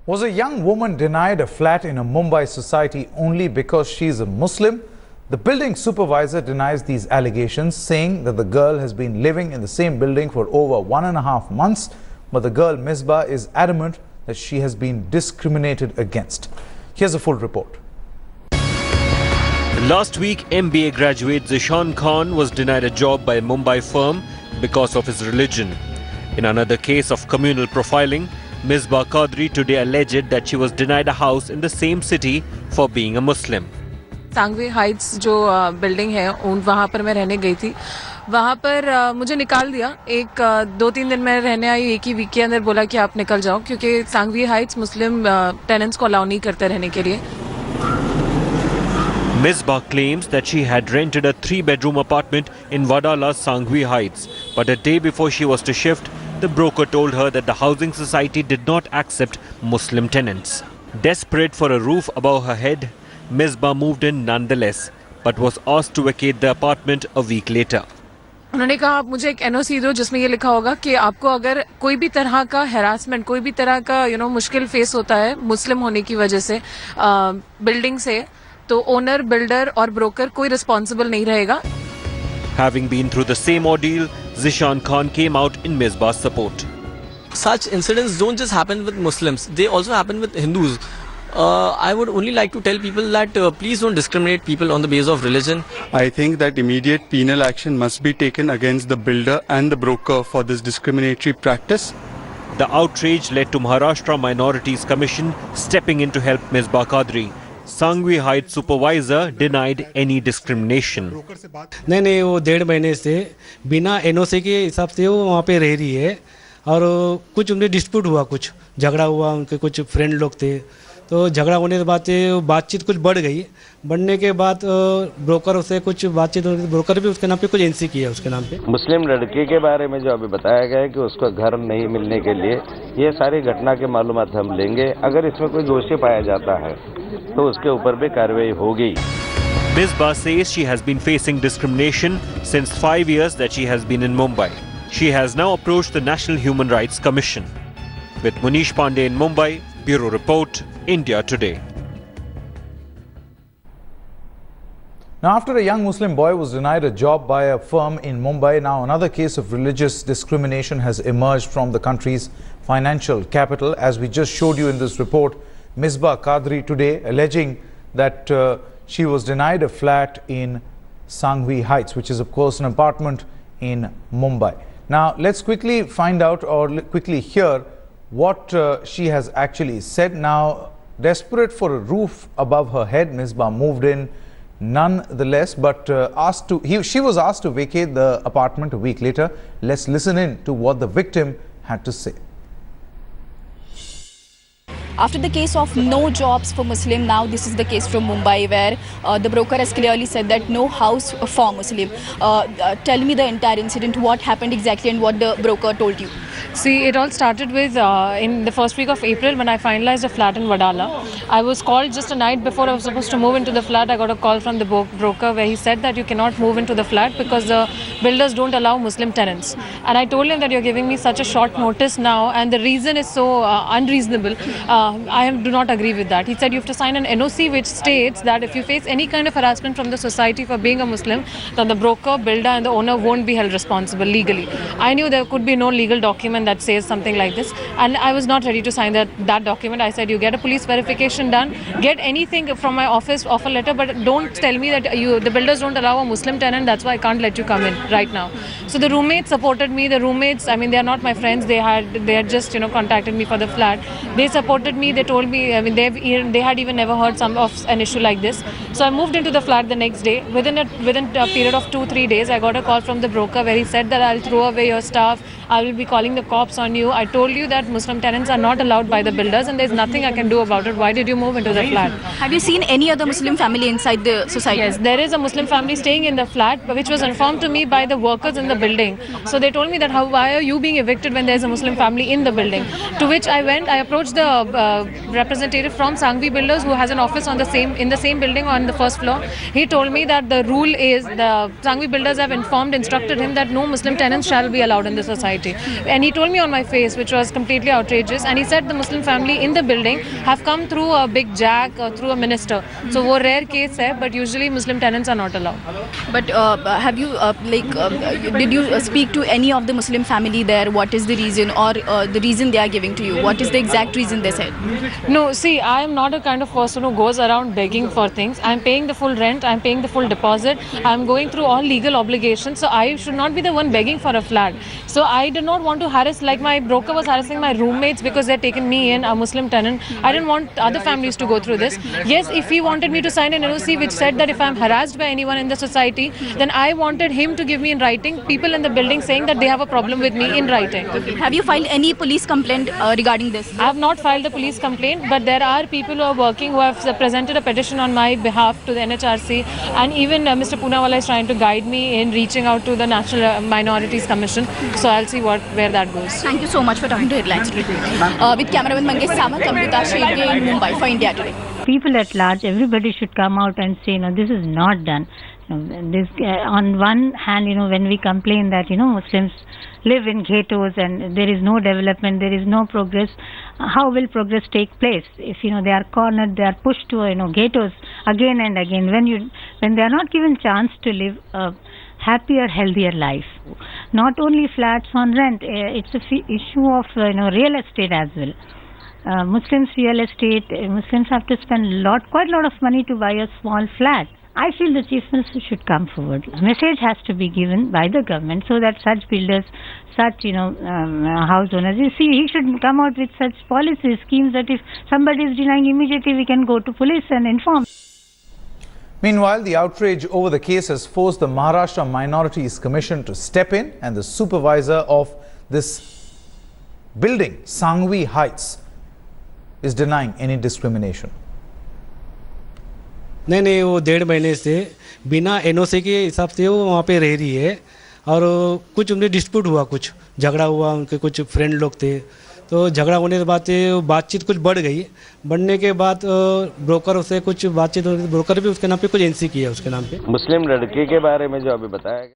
Was a young woman denied a flat in a Mumbai society only because she is a Muslim? The building supervisor denies these allegations, saying that the girl has been living in the same building for over 1.5 months, but the girl Misbah is adamant that she has been discriminated against. Here's a full report. Last week, MBA graduate Zishan Khan was denied a job by a Mumbai firm because of his religion. In another case of communal profiling, Misbah Qadri today alleged that she was denied a house in the same city for being a Muslim. Sangvi Heights जो building है वहाँ पर मैं रहने गई थी. वहाँ पर मुझे निकाल दिया. 2-3 दिन मैं रहने आई. एक ही वीक के अंदर बोला कि आप निकल जाओ, क्योंकि सांगवी हाइट्स मुस्लिम टेनेंट्स को अलाउ नहीं करते रहने के लिए. Misbah claims that she had rented a 3-bedroom apartment in Wadala's Sangvi Heights, but a day before she was to shift, the broker told her that the housing society did not accept Muslim tenants. Desperate for a roof above her head, Misbah moved in nonetheless, but was asked to vacate the apartment a week later. उन्होंने कहा आप मुझे एक NOC दो जिसमें ये लिखा होगा कि आपको अगर कोई भी तरह का हैरासमेंट, कोई भी तरह का मुश्किल फेस होता है मुस्लिम होने की वजह से बिल्डिंग से, तो ओनर, बिल्डर और ब्रोकर कोई रिस्पॉन्सिबल नहीं रहेगा. Having been through the same ordeal, Zishan Khan came out in Misbah's support. Such incidents don't just happen with Muslims, they also happen with Hindus. I would only like to tell people that please don't discriminate people on the basis of religion. I think that immediate penal action must be taken against the builder and the broker for this discriminatory practice. The outrage led to Maharashtra Minorities Commission stepping in to help Misbah Qadri. Sangvi Heights supervisor denied any discrimination. नहीं वो 1.5 महीने से बिना NOC के हिसाब से वो वहाँ पे रह रही है, और कुछ उनमें डिस्प्यूट हुआ, कुछ झगड़ा हुआ, उनके कुछ फ्रेंड लोग थे, तो झगड़ा होने के बाद बातचीत कुछ बढ़ गई. बढ़ने के बाद ब्रोकर से कुछ बातचीत, ब्रोकर भी उसके नाम पे कुछ एनसी किया उसके नाम पे. मुस्लिम लड़के के बारे में जो अभी बताया गया है कि उसको घर नहीं मिलने के लिए, ये सारी घटना के मालूमात हम लेंगे. अगर इसमें कोई दोषी पाया जाता है तो उसके ऊपर भी कार्रवाई होगी. Misbah says she has been facing discrimination since 5 years that she has been in Mumbai. She has now approached the National Human Rights Commission. With Munish Pandey in Mumbai, Bureau Report, India Today. Now, after a young Muslim boy was denied a job by a firm in Mumbai, now another case of religious discrimination has emerged from the country's financial capital. As we just showed you in this report, Misbah Qadri today alleging that she was denied a flat in Sangvi Heights, which is of course an apartment in Mumbai. Now, let's quickly find out or quickly hear what she has actually said. Now, desperate for a roof above her head, Misbah moved in nonetheless, but she was asked to vacate the apartment a week later. Let's listen in to what the victim had to say. After the case of no jobs for Muslim, now this is the case from Mumbai, where the broker has clearly said that no house for Muslim. Tell me the entire incident, what happened exactly and what the broker told you. See, it all started with in the first week of April when I finalized a flat in Wadala. I was called just a night before I was supposed to move into the flat. I got a call from the broker where he said that you cannot move into the flat because the builders don't allow Muslim tenants. And I told him that you're giving me such a short notice now and the reason is so unreasonable. I do not agree with that. He said you have to sign an NOC which states that if you face any kind of harassment from the society for being a Muslim, then the broker, builder and the owner won't be held responsible legally. I knew there could be no legal document that says something like this, and I was not ready to sign that document. I said you get a police verification done, get anything from my office, offer letter, but don't tell me that the builders don't allow a Muslim tenant, that's why I can't let you come in right now. So the roommates supported me. The roommates, I mean, they are not my friends. They had just contacted me for the flat. They supported me. They told me, I mean, they had even never heard of an issue like this. So I moved into the flat the next day. Within a period of 2-3 days, I got a call from the broker where he said that I'll throw away your stuff. I will be calling the cops on you. I told you that Muslim tenants are not allowed by the builders and there's nothing I can do about it. Why did you move into the flat? Have you seen any other Muslim family inside the society? Yes, there is a Muslim family staying in the flat, which was informed to me by the workers in the building. So they told me that why are you being evicted when there's a Muslim family in the building? To which I went, I approached the representative from Sangvi Builders who has an office in the same building on the first floor. He told me that the rule is the Sangvi Builders have instructed him that no Muslim tenants shall be allowed in the society. society. And he told me on my face, which was completely outrageous, and he said the Muslim family in the building have come through a big jack or through a minister. So वो rare case है, but usually Muslim tenants are not allowed. But have you did you speak to any of the Muslim family there? What is the reason, or the reason they are giving to you? What is the exact reason they said? No, see, I am not a kind of person who goes around begging for things. I am paying the full rent, I am paying the full deposit, I am going through all legal obligations, so I should not be the one begging for a flat. So I did not want to harass, like my broker was harassing my roommates because they had taken me in, a Muslim tenant. I didn't want other families to go through this. Yes, if he wanted me to sign an NOC which said that if I am harassed by anyone in the society, then I wanted him to give me in writing, people in the building saying that they have a problem with me in writing. Have you filed any police complaint regarding this? I have not filed a police complaint, but there are people who are working who have presented a petition on my behalf to the NHRC, and even Mr. Poonawalla is trying to guide me in reaching out to the National Minorities Commission. So I'll see where that goes. Thank you so much for talking to Headlines Today. With cameraman Mangesh Samant, Amrita Shege in Mumbai for India Today. People at large, everybody should come out and say, this is not done. This, on one hand, when we complain that, Muslims live in ghettos and there is no development, there is no progress, how will progress take place? If, they are cornered, they are pushed to, ghettos again and again. When they are not given chance to live a happier, healthier life. Not only flats on rent, it's a issue of, real estate as well. Muslims real estate, Muslims have to spend quite a lot of money to buy a small flat. I feel the Chief Minister should come forward. A message has to be given by the government so that such builders, such house owners, he should come out with such policies, schemes that if somebody is denying, immediately we can go to police and inform. Meanwhile, the outrage over the case has forced the Maharashtra Minorities Commission to step in, and the supervisor of this building, Sanghvi Heights, is denying any discrimination. नहीं वो 1.5 महीने से बिना NOC के हिसाब से वो वहाँ पे रह रही है और कुछ उनमें डिस्प्यूट हुआ, कुछ झगड़ा हुआ, उनके कुछ फ्रेंड लोग थे, तो झगड़ा होने के बाद बातचीत कुछ बढ़ गई, बढ़ने के बाद ब्रोकर से कुछ बातचीत, ब्रोकर भी उसके नाम पे कुछ एनसी किया उसके नाम पे। मुस्लिम लड़के के बारे में जो अभी बताया